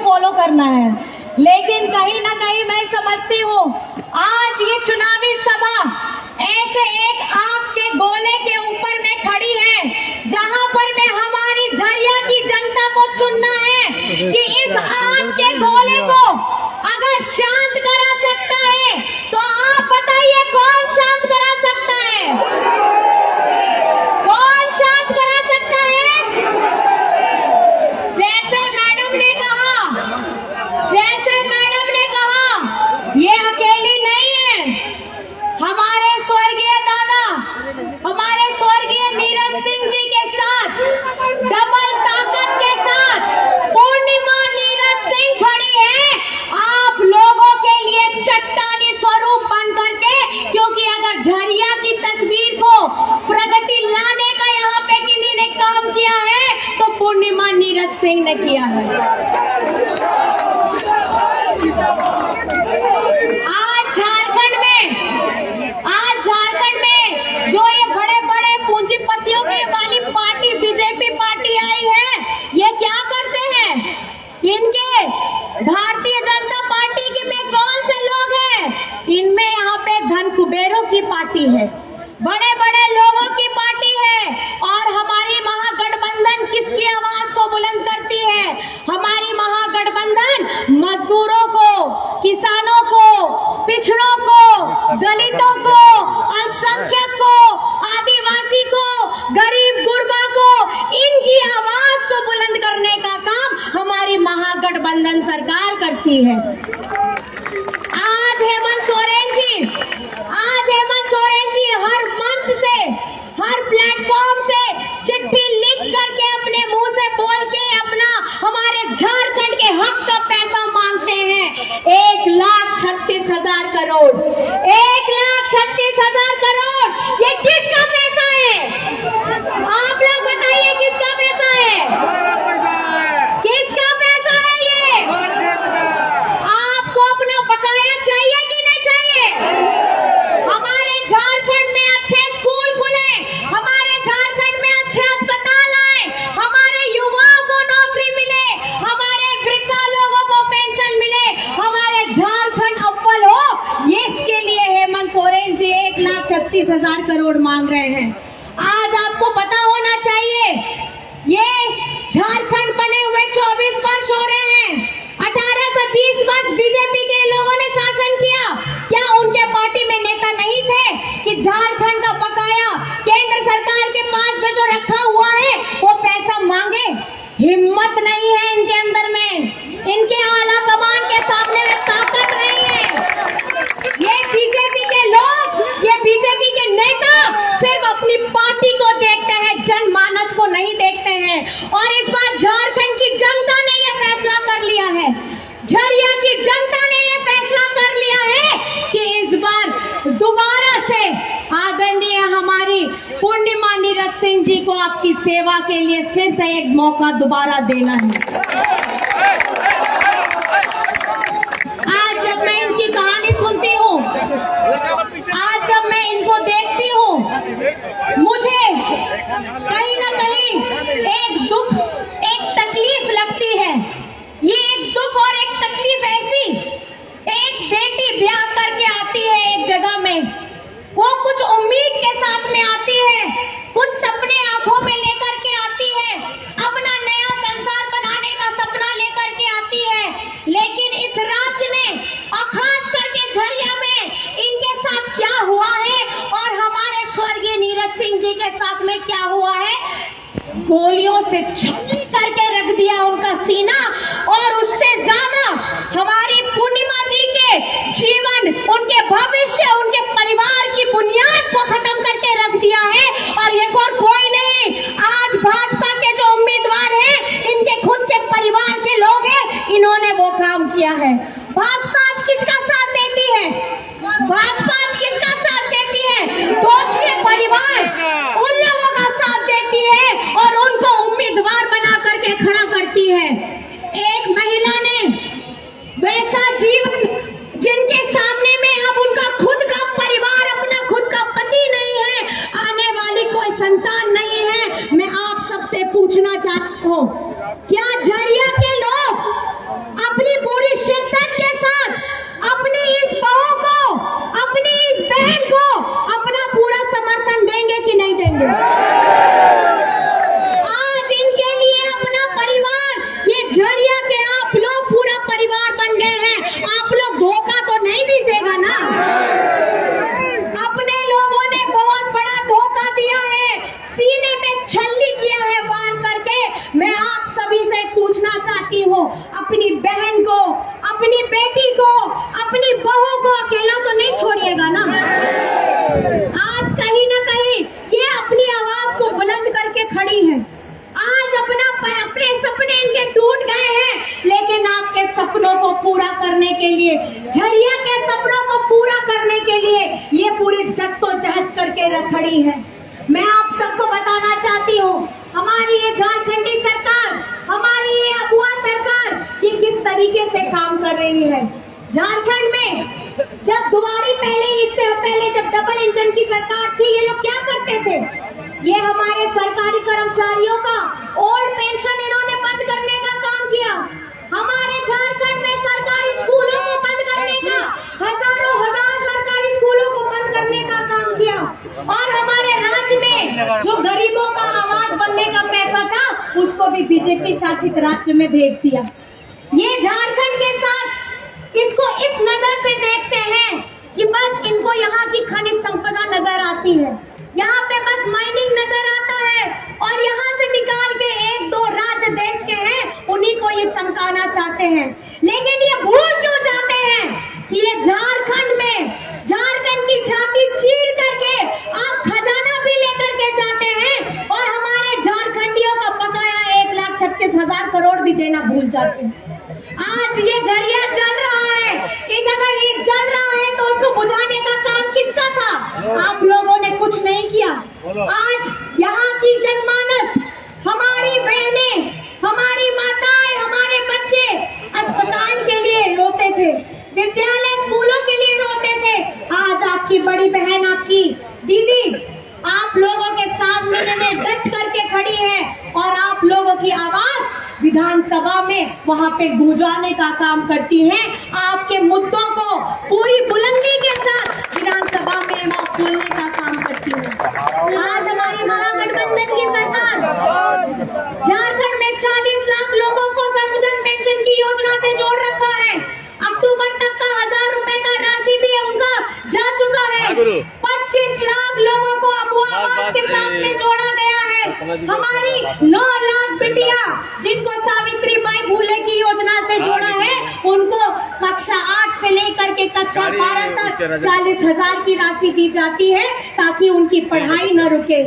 Follow करना है। लेकिन कहीं ना कहीं मैं समझती हूँ आज ये चुनावी सभा ऐसे एक आग के गोले के ऊपर में खड़ी है जहां पर में हमारी झरिया की जनता को चुनना है कि इस आग के गोले को अगर शांत करा सकता है तो आप बताइए कौन शांत करा सकता है? कौन शांत करा सकता है? जैसे मैडम ने कहा ये अकेली नहीं है। हमारे स्वर्गीय दादा, हमारे स्वर्गीय नीरज सिंह जी के साथ डबल ताकत के साथ पूर्णिमा नीरज सिंह खड़ी है आप लोगों के लिए चट्टानी स्वरूप बन करके, क्योंकि अगर झरिया की तस्वीर को प्रगति लाने का यहाँ पे किन्हीं ने काम किया है तो पूर्णिमा नीरज सिंह ने किया है। आज झारखंड में जो ये बड़े बड़े पूंजीपतियों की वाली पार्टी बीजेपी पार्टी आई है, ये क्या करते हैं? इनके भारतीय जनता पार्टी के में कौन से लोग हैं? इनमें यहाँ पे धन कुबेरों की पार्टी है, बड़े बड़े लोगों की पार्टी है। और हमारी महागठबंधन किसकी आवाज को बुलंद करती है? हमारी महागठबंधन मजदूरों को, किसानों को, पिछड़ों को, दलितों को, अल्पसंख्यक को, आदिवासी को, गरीब गुरबा को, इनकी आवाज को बुलंद करने का काम हमारी महागठबंधन सरकार करती है। आज हेमंत सोरेन जी हर मंच से, हर प्लेटफॉर्म से चिट्ठी लिख करके अपने मुंह से बोल के अपना हमारे झारखंड के हक का पैसा मांगते हैं। 1,36,000 करोड़, 1,36,000 करोड़, ये किसका पैसा है? आप लोग बताइए किसका पैसा है? किसका पैसा है ये? आपको अपना बकाया चाहिए कि नहीं चाहिए? हमारे झारखंड में अच्छे स्कूल खुले, हमारे झारखंड में अच्छे अस्पताल आए, हमारे युवाओं को नौकरी मिले, हमारे वृद्धा लोगों को पेंशन मिले, हमारे झारखंड अव्वल हो, ये इसके लिए हेमंत सोरेन जी 1,36,000 करोड़ मांग रहे हैं। आज आपको पता होना चाहिए ये झारखंड बने हुए 24 वर्ष हो रहे हैं। 18 से 20 वर्ष बीजेपी के लोगों ने शासन किया। क्या उनके पार्टी में नेता नहीं थे कि झारखंड का बकाया केंद्र सरकार के पास में जो रखा हुआ है वो पैसा मांगे? हिम्मत नहीं है इनके अंदर में, इनके आला कमान के सामने में ताकत नहीं है। ये बीजेपी के लोग, ये बीजेपी के नेता सिर्फ अपनी पार्टी को देखते हैं, जनमानस को नहीं देखते हैं। और इस बार झारखंड की जनता ने यह फैसला कर लिया है, झरिया की जनता ने यह फैसला कर लिया है कि इस बार दोबारा से आदरणीय हमारी पूर्णिमा नीरज सिंह जी को आपकी सेवा के लिए फिर से एक मौका दोबारा देना है। आज जब मैं इनकी कहानी सुनती हूँ, आज जब मैं इनको देखती हूँ, मुझे कहीं ना कहीं एक दुख, एक तकलीफ लगती है। ये एक दुख और एक तकलीफ ऐसी, एक बेटी ब्याह करके आती है एक जगह में, वो कुछ उम्मीद के साथ में आती है, कुछ सपने आंखों में लेकर के आती है, अपना नया संसार बनाने का सपना लेकर के आती है। लेकिन इस राज्य ने और खास करके झरिया में इनके साथ क्या हुआ है और हमारे स्वर्गीय नीरज सिंह जी के साथ में क्या हुआ है? गोलियों से छलनी करके रख दिया उनका सीना, और उससे ज्यादा हमारी पूर्णिमा जी के जीवन, उनके भविष्य, उनके परिवार की बुनियाद को खत्म करके रख दिया है। और ये कोई नहीं, आज भाजपा के जो उम्मीदवार हैं, इनके खुद के परिवार के लोग हैं, इन्होंने वो काम किया है। भाजपा आज किसका साथ देती है? भाजपा आज किसका साथ देती है? दोष के परिवार, उन लोगों का साथ देती है और उनको उम्मीदवार बना करके खड़ा करती है। एक महिला ने वैसा जीवन जिनके सामने में अब उनका खुद का परिवार, अपना खुद का पति नहीं है, आने वाली कोई संतान नहीं है। मैं आप सबसे पूछना चाहता हूँ, क्या झरिया के लोग चाहती हूँ, अपनी बहन को, अपनी बेटी को, अपनी बहू को अकेला तो नहीं छोड़िएगा ना। आज कहीं ना कहीं ये अपनी आवाज को बुलंद करके खड़ी है। आज अपने सपने इनके टूट गए हैं, लेकिन आपके सपनों को पूरा करने के लिए, झरिया के सपनों को पूरा करने के लिए ये पूरी जद्दोजहद करके खड़ी है। मैं आप सबको बताना चाहती हूँ, हमारी ये झारखंडी सरकार, हमारी ये अगुआ सरकार ये किस तरीके से काम कर रही है। झारखंड में जब दुबारी इससे पहले जब डबल इंजन की सरकार थी, ये लोग क्या करते थे, ये हमारे सरकारी कर्मचारियों का ओल्ड पेंशन इन्होंने बंद करने का काम किया। हमारे झारखंड में सरकारी स्कूलों को बंद करने का, हजार सरकारी स्कूलों को बंद करने का काम किया। और हमारे राज्य में जो गरीबों का आवाज बनने का पैसा था, उसको भी बीजेपी शासित राज्य में भेज दिया। ये झारखंड के साथ इसको इस नजर से देखते हैं कि बस इनको यहाँ की खनिज संपदा नजर आती है, यहाँ पे बस माइनिंग नजर आता है, और यहाँ से निकाल के एक दो राज्य देश के हैं उन्हीं को ये चमकाना चाहते हैं। लेकिन ये भूल क्यों जाते हैं कि ये झारखंड में झारखंड की छाती चीर करके आप खजाना भी लेकर के जाते हैं, और हमारे झारखंडियों का बकाया 1,36,000 करोड़ भी देना भूल जाते हैं। आज ये झरिया जल रहा है, अगर ये जल रहा है तो उसको बुझाने का काम किसका था? आप लोगों ने कुछ नहीं किया। आज यहाँ की जनमानस, हमारी बहनें, हमारी माताएं, हमारे बच्चे अस्पताल के लिए रोते थे, विद्यालय स्कूलों के लिए रोते थे। आज आपकी बड़ी बहन, आपकी दीदी आप लोगों के सामने में डट करके खड़ी है, और आप लोगों की आवाज विधानसभा में वहां पे गूंजाने का काम करती है। आपके मुद्दों को पूरी बुलंदी के साथ विधानसभा में बोलने का काम करती है। आज हमारी महागठबंधन की सरकार झारखंड में 40 लाख लोगों को सर्वजन पेंशन की योजना से जोड़ रखा है। अक्टूबर तक का 1,000 रुपए का राशि भी उनका जा चुका है। 25 लाख लोगों को अबुआ आवास के साथ में जोड़ा गया है। हमारी 9 लाख बिटिया जिनको सावित्री बाई फुले की योजना से जोड़ा है, उनको कक्षा 8 से लेकर के कक्षा 12 तक 40,000 की राशि दी जाती है, ताकि उनकी पढ़ाई न रुके।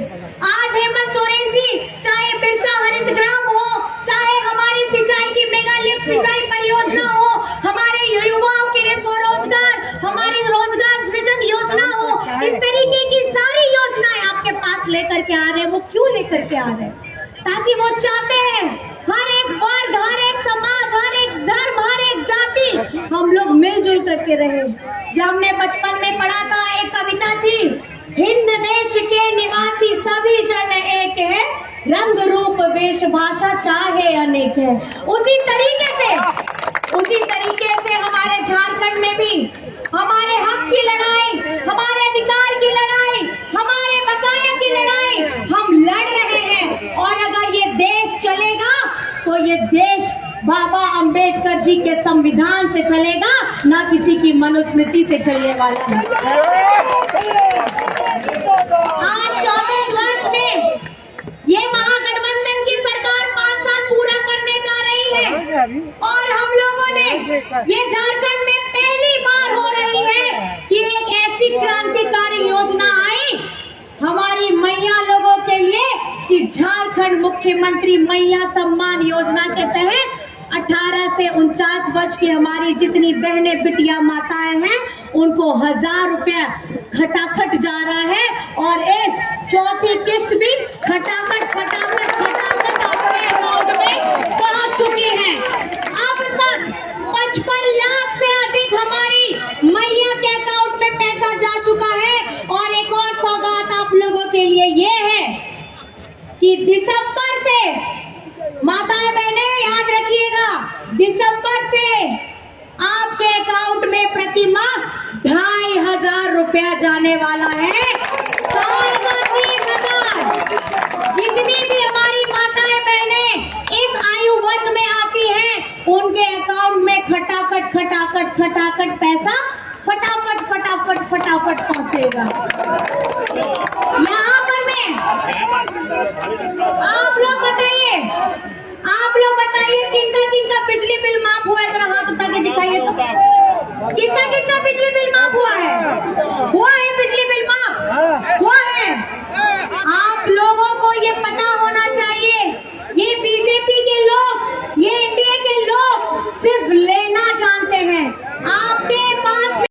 आज हेमंत सोरेन जी, चाहे बिरसा हरित ग्राम हो, चाहे हमारी सिंचाई की मेगा लिफ्ट सिंचाई परियोजना हो, हमारे युवाओं के लिए स्वरोजगार, हमारी रोजगार सृजन योजना हो, इस तरीके की सारी योजनाएं आपके पास लेकर के आ रहे हैं। वो क्यों लेकर के आ रहे हैं? ताकि वो चाहते हैं हर एक वर्ग, हर एक समाज, हर एक धर्म, हर एक जाति हम लोग मिलजुल करके रहे। जब हमने बचपन में पढ़ा था, एक कविता थी, हिंद देश के निवासी सभी जन एक है, रंग रूप वेश भाषा चाहे अनेक है। उसी तरीके से हमारे झारखंड में भी हमारे हक की लड़ाई, हमारे अधिकार की लड़ाई, हमारे बकाया की लड़ाई हम लड़ रहे हैं। और अगर ये देश चलेगा तो ये देश बाबा अंबेडकर जी के संविधान से चलेगा, ना किसी की मनुस्मृति से चलने वाला है। आज 24 वर्ष में ये महागठबंधन की सरकार 5 साल पूरा करने जा रही है, और हम लोगों ने ये झारखंड में पहली बार हो रही है कि एक ऐसी क्रांतिकारी योजना आई हमारी मैया लोगों के लिए कि झारखंड मुख्यमंत्री मैया सम्मान योजना के तहत 18 से 49 वर्ष की हमारी जितनी बहनें, बिटिया, माताएं हैं, उनको 1,000 रुपया खटाखट जा रहा है। और इस चौथी किस्त भी खटाखट अपने अकाउंट में पहुंच चुकी है। अब तक 55 लाख से अधिक हमारी मैया के अकाउंट में पैसा जा चुका है। और एक और सौगात आप लोगों के लिए ये है कि दिसंबर से, माताएं बहनें याद रखिएगा, दिसंबर से आपके अकाउंट में प्रति माह 2,500 रुपया जाने वाला है। साल का 30,000। जितनी भी हमारी माताएं बहनें इस आयु वर्ग में आती हैं, उनके अकाउंट में खटाखट पैसा फटाफट पहुंचेगा। यहाँ पर मैं आप लोग बताइए किनका बिजली बिल माफ हुआ है? जरा हाथ उठा के दिखाइए तो। किसका किसका बिजली बिल माफ हुआ है? हुआ